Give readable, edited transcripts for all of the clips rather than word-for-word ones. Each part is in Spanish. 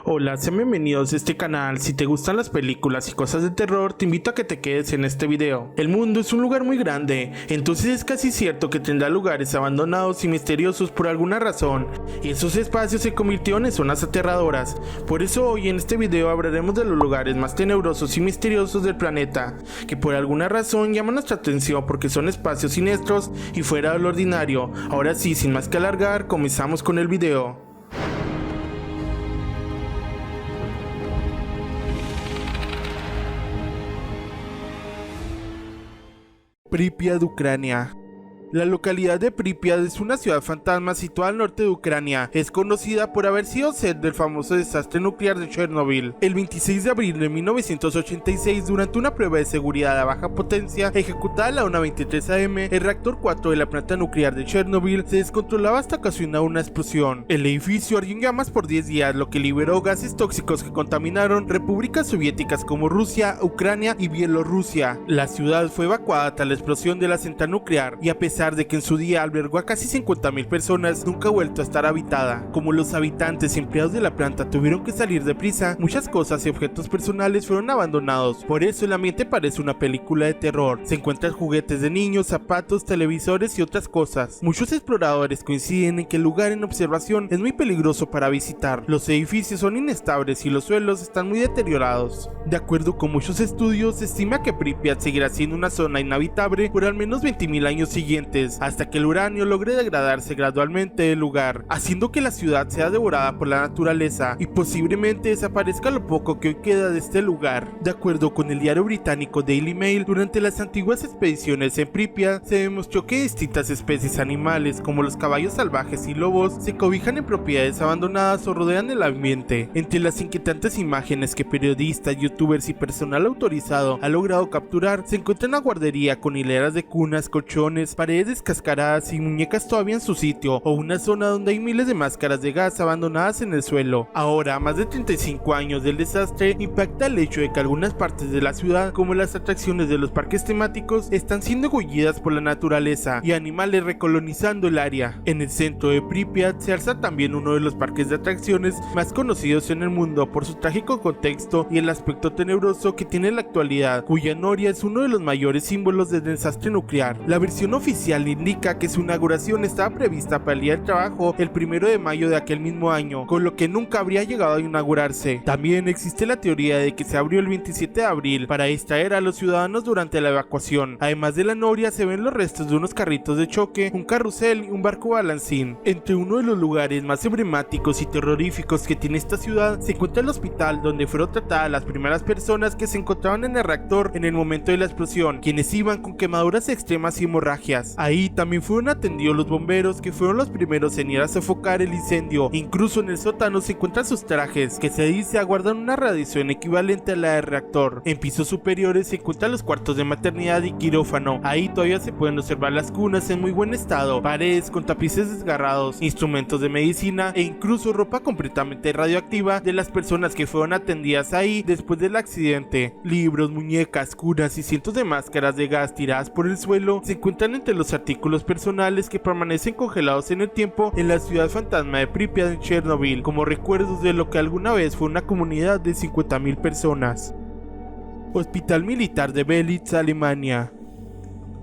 Hola, sean bienvenidos a este canal. Si te gustan las películas y cosas de terror, te invito a que te quedes en este video. El mundo es un lugar muy grande, entonces es casi cierto que tendrá lugares abandonados y misteriosos por alguna razón, y esos espacios se convirtieron en zonas aterradoras. Por eso hoy en este video hablaremos de los lugares más tenebrosos y misteriosos del planeta, que por alguna razón llaman nuestra atención porque son espacios siniestros y fuera de lo ordinario. Ahora sí, sin más que alargar, comenzamos con el video. Pripyat, Ucrania. La localidad de Pripyat es una ciudad fantasma situada al norte de Ucrania. Es conocida por haber sido sede del famoso desastre nuclear de Chernobyl. El 26 de abril de 1986, durante una prueba de seguridad a baja potencia ejecutada a la 1:23 am, el reactor 4 de la planta nuclear de Chernobyl se descontrolaba hasta ocasionar una explosión. El edificio ardió en llamas por 10 días, lo que liberó gases tóxicos que contaminaron repúblicas soviéticas como Rusia, Ucrania y Bielorrusia. La ciudad fue evacuada tras la explosión de la central nuclear, y a pesar de que en su día albergó a casi 50.000 personas, nunca ha vuelto a estar habitada. Como los habitantes y empleados de la planta tuvieron que salir deprisa, muchas cosas y objetos personales fueron abandonados. Por eso el ambiente parece una película de terror. Se encuentran juguetes de niños, zapatos, televisores y otras cosas. Muchos exploradores coinciden en que el lugar en observación es muy peligroso para visitar. Los edificios son inestables y los suelos están muy deteriorados. De acuerdo con muchos estudios, se estima que Pripyat seguirá siendo una zona inhabitable por al menos 20.000 años siguientes, hasta que el uranio logre degradarse gradualmente del lugar, haciendo que la ciudad sea devorada por la naturaleza y posiblemente desaparezca lo poco que hoy queda de este lugar. De acuerdo con el diario británico Daily Mail, durante las antiguas expediciones en Pripyat se demostró que distintas especies animales como los caballos salvajes y lobos se cobijan en propiedades abandonadas o rodean el ambiente. Entre las inquietantes imágenes que periodistas, youtubers y personal autorizado ha logrado capturar, se encuentra una guardería con hileras de cunas, colchones, paredes descascaradas y muñecas todavía en su sitio, o una zona donde hay miles de máscaras de gas abandonadas en el suelo. Ahora, a más de 35 años del desastre, impacta el hecho de que algunas partes de la ciudad, como las atracciones de los parques temáticos, están siendo engullidas por la naturaleza y animales recolonizando el área. En el centro de Pripyat se alza también uno de los parques de atracciones más conocidos en el mundo por su trágico contexto y el aspecto tenebroso que tiene en la actualidad, cuya noria es uno de los mayores símbolos del desastre nuclear. La versión oficial indica que su inauguración estaba prevista para el día del trabajo el 1 de mayo de aquel mismo año, con lo que nunca habría llegado a inaugurarse. También existe la teoría de que se abrió el 27 de abril para distraer a los ciudadanos durante la evacuación. Además de la noria, se ven los restos de unos carritos de choque, un carrusel y un barco balancín. Entre uno de los lugares más emblemáticos y terroríficos que tiene esta ciudad se encuentra el hospital donde fueron tratadas las primeras personas que se encontraban en el reactor en el momento de la explosión, quienes iban con quemaduras extremas y hemorragias. Ahí también fueron atendidos los bomberos, que fueron los primeros en ir a sofocar el incendio. Incluso en el sótano se encuentran sus trajes, que se dice aguardan una radiación equivalente a la del reactor. En pisos superiores se encuentran los cuartos de maternidad y quirófano. Ahí todavía se pueden observar las cunas en muy buen estado, paredes con tapices desgarrados, instrumentos de medicina e incluso ropa completamente radioactiva de las personas que fueron atendidas ahí después del accidente. Libros, muñecas, cunas y cientos de máscaras de gas tiradas por el suelo se encuentran entre los artículos personales que permanecen congelados en el tiempo en la ciudad fantasma de Pripyat en Chernobyl, como recuerdos de lo que alguna vez fue una comunidad de 50.000 personas. Hospital Militar de Belitz, Alemania.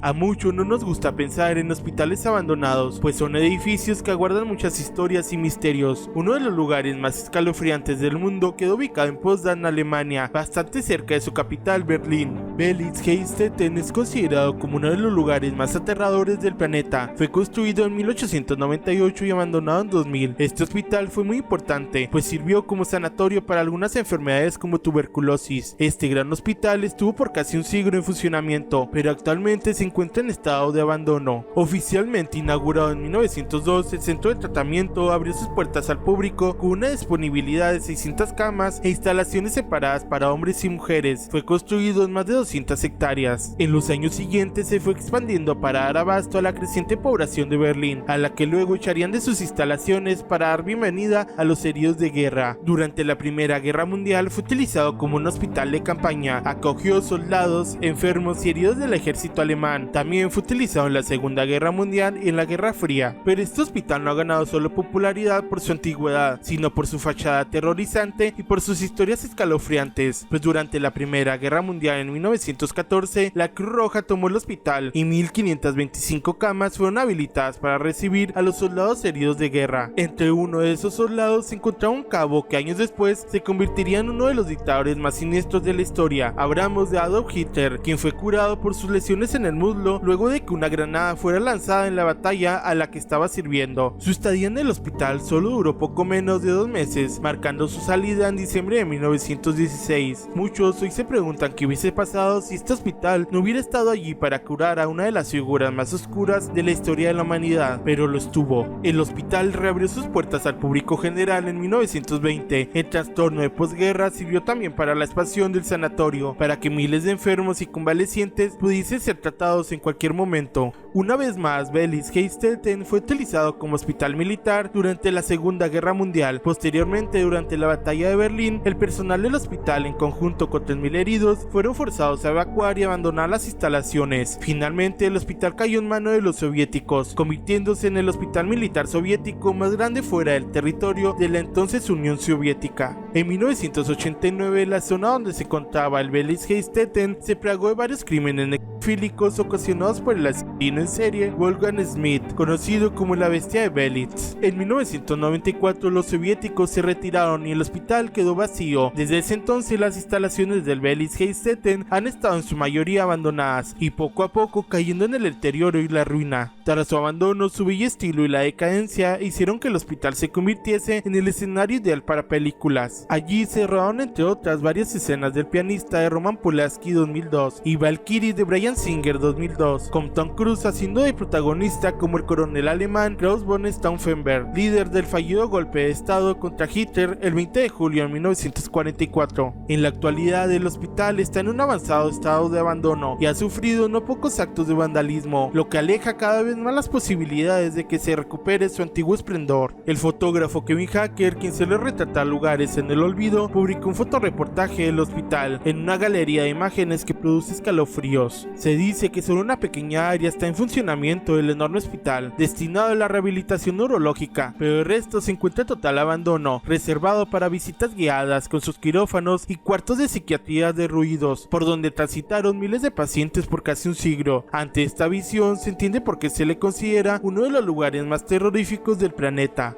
A muchos no nos gusta pensar en hospitales abandonados, pues son edificios que aguardan muchas historias y misterios. Uno de los lugares más escalofriantes del mundo quedó ubicado en Potsdam, Alemania, bastante cerca de su capital, Berlín. Belitz-Heilstätten es considerado como uno de los lugares más aterradores del planeta. Fue construido en 1898 y abandonado en 2000. Este hospital fue muy importante, pues sirvió como sanatorio para algunas enfermedades como tuberculosis. Este gran hospital estuvo por casi un siglo en funcionamiento, pero actualmente se encuentra en estado de abandono. Oficialmente inaugurado en 1902, el centro de tratamiento abrió sus puertas al público con una disponibilidad de 600 camas e instalaciones separadas para hombres y mujeres. Fue construido en más de 200 hectáreas. En los años siguientes se fue expandiendo para dar abasto a la creciente población de Berlín, a la que luego echarían de sus instalaciones para dar bienvenida a los heridos de guerra. Durante la Primera Guerra Mundial fue utilizado como un hospital de campaña. Acogió soldados, enfermos y heridos del ejército alemán, Huracán. También fue utilizado en la Segunda Guerra Mundial y en la Guerra Fría, pero este hospital no ha ganado solo popularidad por su antigüedad, sino por su fachada aterrorizante y por sus historias escalofriantes, pues durante la Primera Guerra Mundial en 1914, la Cruz Roja tomó el hospital y 1525 camas fueron habilitadas para recibir a los soldados heridos de guerra. Entre uno de esos soldados se encontraba un cabo que años después se convertiría en uno de los dictadores más siniestros de la historia. Hablamos de Adolf Hitler, quien fue curado por sus lesiones en el muslo luego de que una granada fuera lanzada en la batalla a la que estaba sirviendo. Su estadía en el hospital solo duró poco menos de 2 meses, marcando su salida en diciembre de 1916. Muchos hoy se preguntan qué hubiese pasado si este hospital no hubiera estado allí para curar a una de las figuras más oscuras de la historia de la humanidad, pero lo estuvo. El hospital reabrió sus puertas al público general en 1920. El trastorno de posguerra sirvió también para la expansión del sanatorio, para que miles de enfermos y convalecientes pudiesen ser tratados en cualquier momento. Una vez más, Bellis-Heilstätten fue utilizado como hospital militar durante la Segunda Guerra Mundial. Posteriormente, durante la batalla de Berlín, el personal del hospital, en conjunto con 3.000 heridos, fueron forzados a evacuar y abandonar las instalaciones. Finalmente, el hospital cayó en manos de los soviéticos, convirtiéndose en el hospital militar soviético más grande fuera del territorio de la entonces Unión Soviética. En 1989, la zona donde se encontraba el Bellis-Heilstätten se plagó de varios crímenes necrofílicos ocasionados por el asesino en serie Wolfgang Schmidt, conocido como la Bestia de Belitz. En 1994, los soviéticos se retiraron y el hospital quedó vacío. Desde ese entonces, las instalaciones del Bellis-Heilstätten han estado en su mayoría abandonadas y poco a poco cayendo en el deterioro y la ruina. Tras su abandono, su bello estilo y la decadencia hicieron que el hospital se convirtiese en el escenario ideal para películas. Allí se rodaron, entre otras, varias escenas del Pianista de Roman Polanski 2002 y Valkyrie de Bryan Singer 2002, con Tom Cruise haciendo de protagonista como el coronel alemán Klaus von Stauffenberg, líder del fallido golpe de estado contra Hitler el 20 de julio de 1944. En la actualidad, el hospital está en un avanzado estado de abandono y ha sufrido no pocos actos de vandalismo, lo que aleja cada vez más las posibilidades de que se recupere su antiguo esplendor. El fotógrafo Kevin Hacker, quien suele retratar lugares en el olvido, publicó un fotorreportaje del hospital en una galería de imágenes que produce escalofríos. Se dice que solo una pequeña área está en funcionamiento del enorme hospital, destinado a la rehabilitación neurológica, pero el resto se encuentra en total abandono, reservado para visitas guiadas con sus quirófanos y cuartos de psiquiatría derruidos, por donde transitaron miles de pacientes por casi un siglo. Ante esta visión se entiende por qué se le considera uno de los lugares más terroríficos del planeta.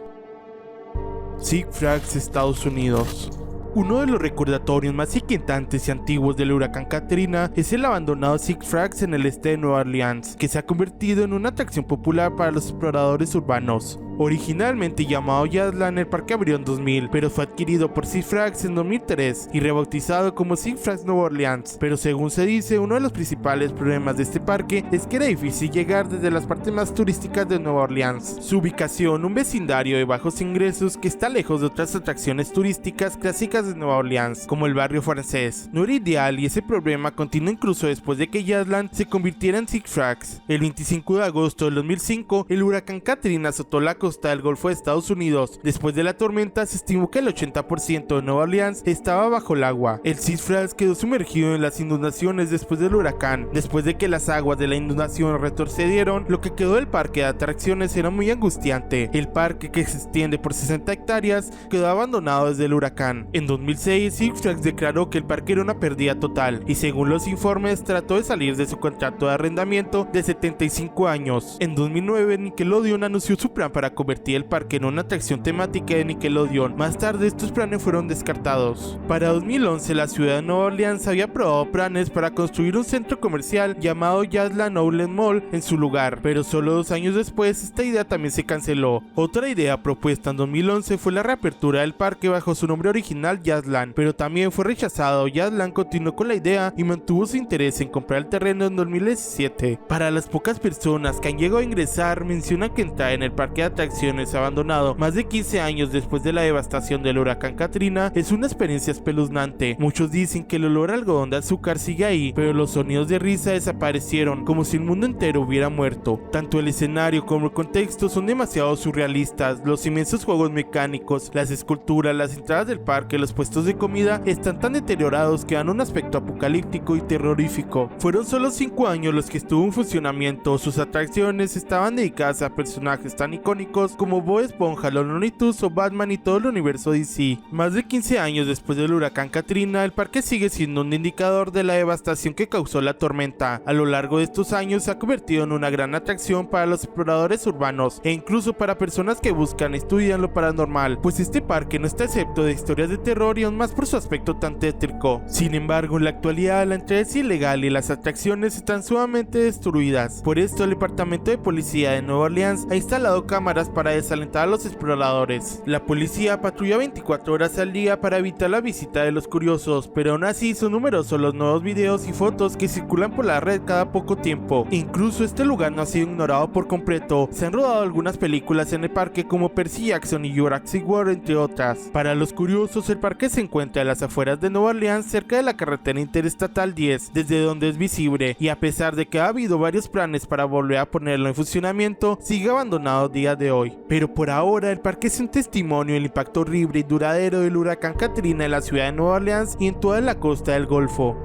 Six Flags, Estados Unidos. Uno de los recordatorios más inquietantes y antiguos del huracán Katrina es el abandonado Six Flags en el este de Nueva Orleans, que se ha convertido en una atracción popular para los exploradores urbanos. Originalmente llamado Jazzland, el parque abrió en 2000, pero fue adquirido por Six Flags en 2003 y rebautizado como Six Flags Nueva Orleans. Pero según se dice, uno de los principales problemas de este parque es que era difícil llegar desde las partes más turísticas de Nueva Orleans. Su ubicación, un vecindario de bajos ingresos que está lejos de otras atracciones turísticas clásicas de Nueva Orleans, como el barrio francés, no era ideal, y ese problema continuó incluso después de que Jazzland se convirtiera en Six Flags. El 25 de agosto del 2005, el huracán Katrina azotó la costa del Golfo de Estados Unidos. Después de la tormenta, se estimó que el 80% de Nueva Orleans estaba bajo el agua. El Six Flags quedó sumergido en las inundaciones después del huracán. Después de que las aguas de la inundación retrocedieron, lo que quedó del parque de atracciones era muy angustiante. El parque, que se extiende por 60 hectáreas, quedó abandonado desde el huracán. En 2006, Six Flags declaró que el parque era una pérdida total y, según los informes, trató de salir de su contrato de arrendamiento de 75 años. En 2009, Nickelodeon anunció su plan para convertir el parque en una atracción temática de Nickelodeon. Más tarde, estos planes fueron descartados. Para 2011, la ciudad de Nueva Orleans había aprobado planes para construir un centro comercial llamado Jazzland Outlet Mall en su lugar, pero solo 2 años después esta idea también se canceló. Otra idea propuesta en 2011 fue la reapertura del parque bajo su nombre original Jazzland, pero también fue rechazado. Jazzland continuó con la idea y mantuvo su interés en comprar el terreno en 2017. Para las pocas personas que han llegado a ingresar, mencionan que entrar en el parque de atracciones abandonado más de 15 años después de la devastación del huracán Katrina es una experiencia espeluznante. Muchos dicen que el olor a algodón de azúcar sigue ahí, pero los sonidos de risa desaparecieron, como si el mundo entero hubiera muerto. Tanto el escenario como el contexto son demasiado surrealistas. Los inmensos juegos mecánicos, las esculturas, las entradas del parque, los puestos de comida están tan deteriorados que dan un aspecto apocalíptico y terrorífico. Fueron solo 5 años los que estuvo en funcionamiento. Sus atracciones estaban dedicadas a personajes tan icónicos como Bob Esponja, los Looney Tunes o Batman y todo el universo DC. Más de 15 años después del huracán Katrina, el parque sigue siendo un indicador de la devastación que causó la tormenta. A lo largo de estos años se ha convertido en una gran atracción para los exploradores urbanos e incluso para personas que buscan y estudian lo paranormal, pues este parque no está excepto de historias de terror y aún más por su aspecto tan tétrico. Sin embargo, en la actualidad la entrada es ilegal y las atracciones están sumamente destruidas. Por esto, el departamento de policía de Nueva Orleans ha instalado cámaras para desalentar a los exploradores. La policía patrulla 24 horas al día para evitar la visita de los curiosos, pero aún así son numerosos los nuevos videos y fotos que circulan por la red cada poco tiempo. Incluso este lugar no ha sido ignorado por completo. Se han rodado algunas películas en el parque como Percy Jackson y Jurassic World, entre otras. Para los curiosos, el parque se encuentra a las afueras de Nueva Orleans, cerca de la carretera interestatal 10, desde donde es visible, y a pesar de que ha habido varios planes para volver a ponerlo en funcionamiento, sigue abandonado a día de hoy. Pero por ahora, el parque es un testimonio del impacto horrible y duradero del huracán Katrina en la ciudad de Nueva Orleans y en toda la costa del Golfo.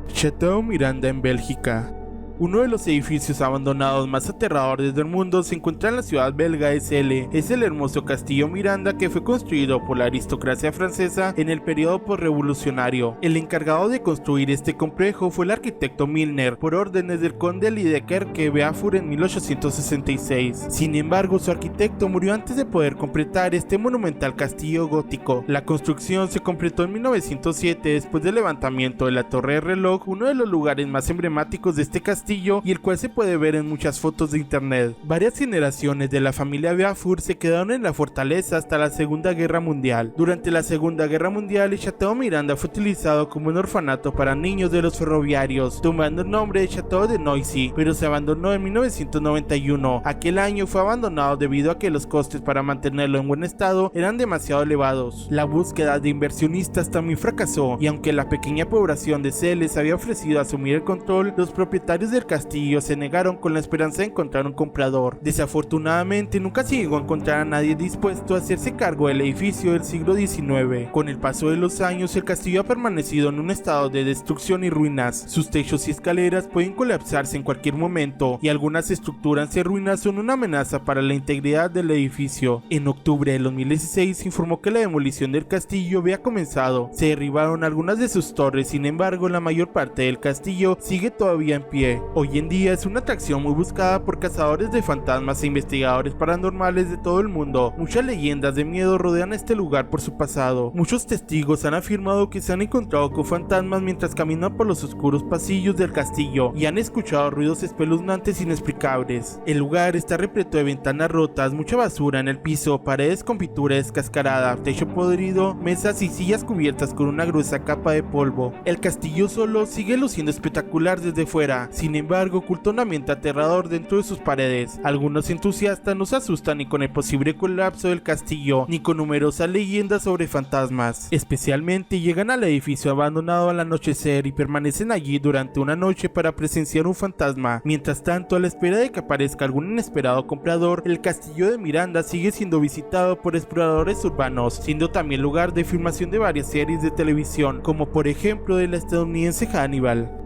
Chateau Miranda en Bélgica. Uno de los edificios abandonados más aterradores del mundo se encuentra en la ciudad belga de Celle. Es el hermoso Castillo Miranda, que fue construido por la aristocracia francesa en el periodo posrevolucionario. El encargado de construir este complejo fue el arquitecto Milner, por órdenes del conde Liedekerke Beaufort en 1866. Sin embargo, su arquitecto murió antes de poder completar este monumental castillo gótico. La construcción se completó en 1907 después del levantamiento de la Torre de Reloj, uno de los lugares más emblemáticos de este castillo y el cual se puede ver en muchas fotos de internet. Varias generaciones de la familia Beaufort se quedaron en la fortaleza hasta la Segunda Guerra Mundial. Durante la Segunda Guerra Mundial, el Chateau Miranda fue utilizado como un orfanato para niños de los ferroviarios, tomando el nombre de Chateau de Noisy, pero se abandonó en 1991. Aquel año fue abandonado debido a que los costes para mantenerlo en buen estado eran demasiado elevados. La búsqueda de inversionistas también fracasó, y aunque la pequeña población de Celle les había ofrecido asumir el control, los propietarios del castillo se negaron con la esperanza de encontrar un comprador. Desafortunadamente, nunca se llegó a encontrar a nadie dispuesto a hacerse cargo del edificio del siglo XIX. Con el paso de los años, el castillo ha permanecido en un estado de destrucción y ruinas. Sus techos y escaleras pueden colapsarse en cualquier momento, y algunas estructuras en ruinas son una amenaza para la integridad del edificio. En octubre de 2016 se informó que la demolición del castillo había comenzado. Se derribaron algunas de sus torres, sin embargo, la mayor parte del castillo sigue todavía en pie. Hoy en día es una atracción muy buscada por cazadores de fantasmas e investigadores paranormales de todo el mundo. Muchas leyendas de miedo rodean este lugar por su pasado. Muchos testigos han afirmado que se han encontrado con fantasmas mientras caminan por los oscuros pasillos del castillo y han escuchado ruidos espeluznantes inexplicables. El lugar está repleto de ventanas rotas, mucha basura en el piso, paredes con pintura descascarada, techo podrido, mesas y sillas cubiertas con una gruesa capa de polvo. El castillo solo sigue luciendo espectacular desde fuera. Sin embargo, oculta un ambiente aterrador dentro de sus paredes. Algunos entusiastas no se asustan ni con el posible colapso del castillo, ni con numerosas leyendas sobre fantasmas. Especialmente llegan al edificio abandonado al anochecer y permanecen allí durante una noche para presenciar un fantasma. Mientras tanto, a la espera de que aparezca algún inesperado comprador, el castillo de Miranda sigue siendo visitado por exploradores urbanos, siendo también lugar de filmación de varias series de televisión, como por ejemplo de la estadounidense Hannibal.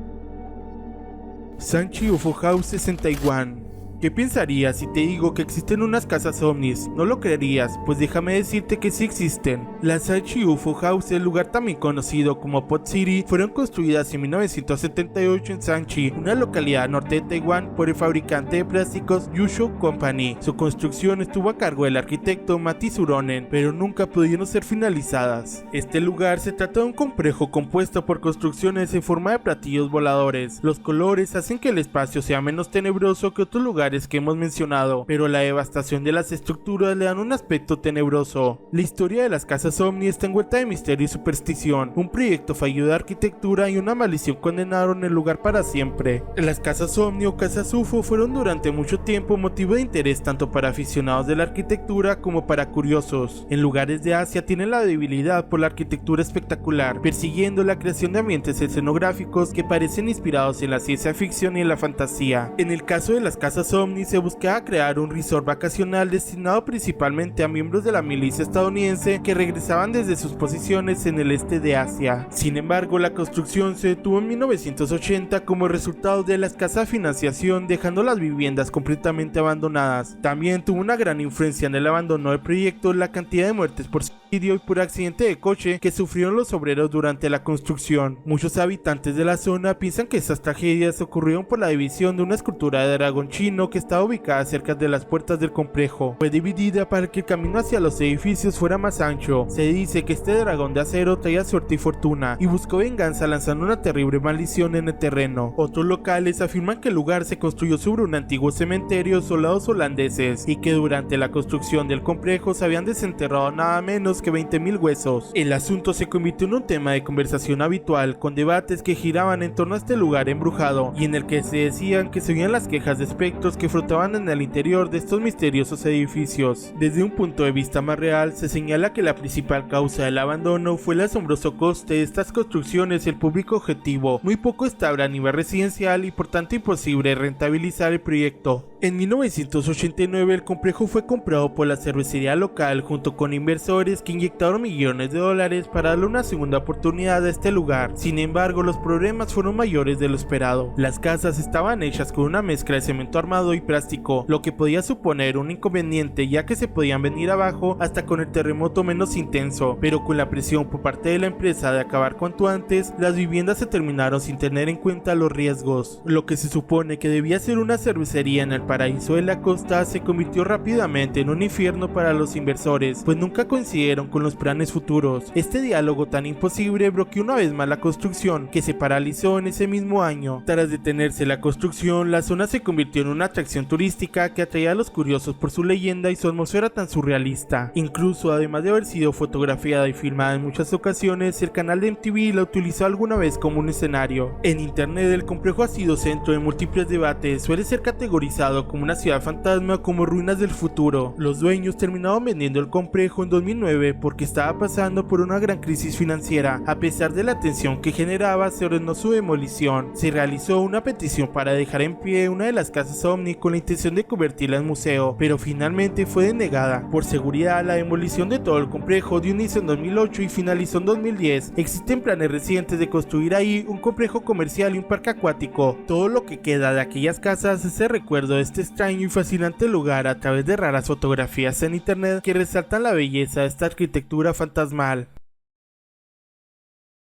Sanchi UFO Houses en Taiwán. ¿Qué pensarías si te digo que existen unas casas ovnis? No lo creerías, pues déjame decirte que sí existen. Las Sanchi UFO House, el lugar también conocido como Pot City, fueron construidas en 1978 en Sanchi, una localidad al norte de Taiwán, por el fabricante de plásticos Yusho Company. Su construcción estuvo a cargo del arquitecto Matti Suronen, pero nunca pudieron ser finalizadas. Este lugar se trata de un complejo compuesto por construcciones en forma de platillos voladores. Los colores hacen que el espacio sea menos tenebroso que otros lugares lugares que hemos mencionado, pero la devastación de las estructuras le dan un aspecto tenebroso. La historia de las casas Omni está envuelta de misterio y superstición. Un proyecto fallido de arquitectura y una maldición condenaron el lugar para siempre. Las casas Omni o casas UFO fueron durante mucho tiempo motivo de interés tanto para aficionados de la arquitectura como para curiosos. En lugares de Asia tienen la debilidad por la arquitectura espectacular, persiguiendo la creación de ambientes escenográficos que parecen inspirados en la ciencia ficción y en la fantasía. En el caso de las casas Omni se buscaba crear un resort vacacional destinado principalmente a miembros de la milicia estadounidense que regresaban desde sus posiciones en el este de Asia. Sin embargo, la construcción se detuvo en 1980 como resultado de la escasa financiación, dejando las viviendas completamente abandonadas. También tuvo una gran influencia en el abandono del proyecto la cantidad de muertes por suicidio y por accidente de coche que sufrieron los obreros durante la construcción. Muchos habitantes de la zona piensan que estas tragedias ocurrieron por la división de una escultura de dragón chino que estaba ubicada cerca de las puertas del complejo. Fue dividida para que el camino hacia los edificios fuera más ancho. Se dice que este dragón de acero traía suerte y fortuna y buscó venganza lanzando una terrible maldición en el terreno. Otros locales afirman que el lugar se construyó sobre un antiguo cementerio de soldados holandeses y que durante la construcción del complejo se habían desenterrado nada menos que 20.000 huesos. El asunto se convirtió en un tema de conversación habitual, con debates que giraban en torno a este lugar embrujado y en el que se decían que se oían las quejas de espectros que flotaban en el interior de estos misteriosos edificios. Desde un punto de vista más real, se señala que la principal causa del abandono fue el asombroso coste de estas construcciones y el público objetivo, muy poco estable a nivel residencial y por tanto imposible rentabilizar el proyecto. En 1989 el complejo fue comprado por la cervecería local junto con inversores que inyectaron millones de dólares para darle una segunda oportunidad a este lugar. Sin embargo, los problemas fueron mayores de lo esperado. Las casas estaban hechas con una mezcla de cemento armado y plástico, lo que podía suponer un inconveniente ya que se podían venir abajo hasta con el terremoto menos intenso, pero con la presión por parte de la empresa de acabar cuanto antes, las viviendas se terminaron sin tener en cuenta los riesgos. Lo que se supone que debía ser una cervecería en el paraíso de la costa se convirtió rápidamente en un infierno para los inversores, pues nunca coincidieron con los planes futuros. Este diálogo tan imposible bloqueó una vez más la construcción, que se paralizó en ese mismo año. Tras detenerse la construcción, la zona se convirtió en una atracción turística que atraía a los curiosos por su leyenda y su atmósfera tan surrealista. Incluso, además de haber sido fotografiada y filmada en muchas ocasiones, el canal de MTV la utilizó alguna vez como un escenario. En internet, el complejo ha sido centro de múltiples debates. Suele ser categorizado como una ciudad fantasma o como ruinas del futuro. Los dueños terminaron vendiendo el complejo en 2009 porque estaba pasando por una gran crisis financiera. A pesar de la atención que generaba, se ordenó su demolición. Se realizó una petición para dejar en pie una de las casas Omni con la intención de convertirla en museo, pero finalmente fue denegada. Por seguridad, la demolición de todo el complejo dio inicio en 2008 y finalizó en 2010. Existen planes recientes de construir ahí un complejo comercial y un parque acuático. Todo lo que queda de aquellas casas es el recuerdo de este extraño y fascinante lugar a través de raras fotografías en internet que resaltan la belleza de esta arquitectura fantasmal.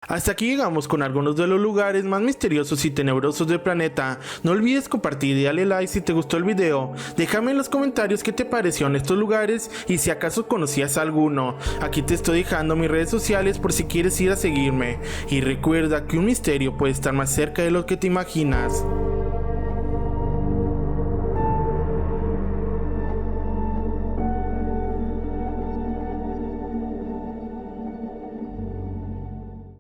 Hasta aquí llegamos con algunos de los lugares más misteriosos y tenebrosos del planeta. No olvides compartir y darle like si te gustó el video. Déjame en los comentarios qué te parecieron estos lugares y si acaso conocías alguno. Aquí te estoy dejando mis redes sociales por si quieres ir a seguirme. Y recuerda que un misterio puede estar más cerca de lo que te imaginas.